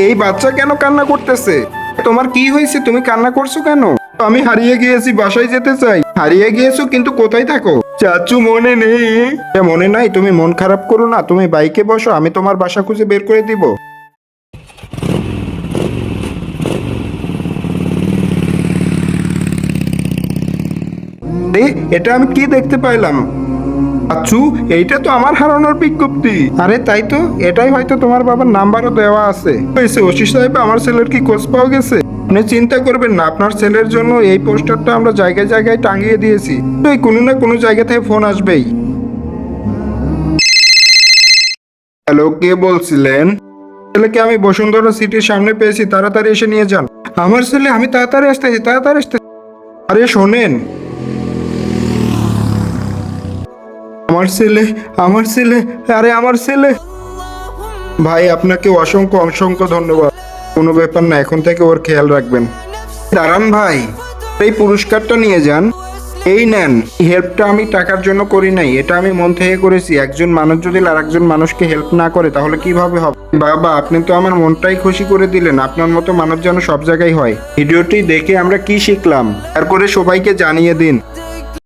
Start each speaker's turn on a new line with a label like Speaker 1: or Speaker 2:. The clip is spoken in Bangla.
Speaker 1: এই বাচ্চা কেন কান্না করতেছে? তোমার কি হয়েছে? তুমি কান্না করছো কেন? আমি হারিয়ে গিয়েছি, বাসায় যেতে চাই। হারিয়ে গিয়েছো কিন্তু কোথায় থাকো? চাচু মনে নেই? মনে নাই? তুমি মন খারাপ করো না, তুমি বাইকে বসো, আমি তোমার বাসা খুঁজে বের করে দিব। এটা আমি কি দেখতে পাইলাম? আচ্ছু, এইটা তো আমার হারানোর বিজ্ঞপ্তি। আরে তাই তো, এটাই হয়তো তোমার বাবার নাম্বারও দেওয়া আছে। হয়েছে ওসি সাহেব, আমার ছেলের কি খোঁজ পাওয়া গেছে? আপনি চিন্তা করবেন না, আপনার ছেলের জন্য এই পোস্টারটা আমরা জায়গায় জায়গায় টাঙিয়ে দিয়েছি। তো এই কোনো না কোনো জায়গা থেকে ফোন আসবেই। হ্যালো, কে বলছিলেন? ছেলেকে আমি বসুন্ধরা সিটির সামনে পেয়েছি, তাড়াতাড়ি এসে নিয়ে যান। আমার ছেলে, আমি তাড়াতাড়ি আসতেছি, তাড়াতাড়ি আসতেছি। আরে শোনেন, আমার ছেলে, আমার ছেলে, আরে আমার ছেলে। ভাই, আপনাকে অসংখ্য অসংখ্য ধন্যবাদ। কোনো ব্যাপার না, এখন থেকে ওর খেয়াল রাখবেন। দাঁড়ান ভাই, এই পুরস্কারটা নিয়ে যান। এই নেন। এই হেল্পটা আমি টাকার জন্য করি নাই, এটা আমি মন থেকে করেছি। একজন মানুষ যদি আরেকজন মানুষকে হেল্প না করে তাহলে কিভাবে হবে? বাবা, আপনি তো আমার মনটাই খুশি করে দিলেন। আপনার মতো মানুষ যেন সব জায়গায় হয়। ভিডিওটি দেখে আমরা কি শিখলাম আর করে সবাইকে জানিয়ে দিন।